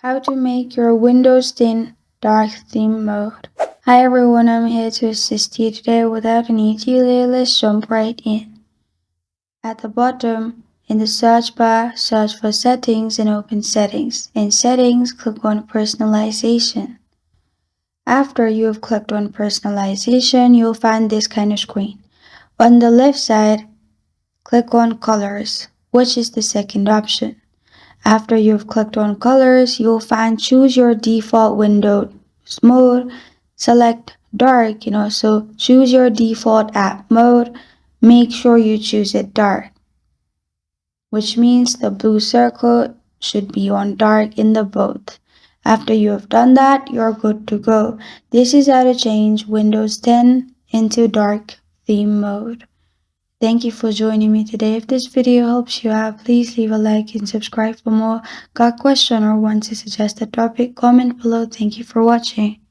How to make your Windows 10 dark theme mode. Hi everyone, I'm here to assist you today. Without any delay, let's jump right in. At the bottom, in the search bar, search for settings and open settings. In settings, click on personalization. After you have clicked on personalization, you'll find this kind of screen. On the left side, click on colors, which is the second option. After you've clicked on colors, you'll find choose your default Windows mode, select dark, so choose your default app mode, make sure you choose it dark, which means the blue circle should be on dark in the both. After you have done that, you're good to go. This is how to change Windows 10 into dark theme mode. Thank you for joining me today. If this video helps you out, please leave a like and subscribe for more. Got a question or want to suggest a topic? Comment below. Thank you for watching.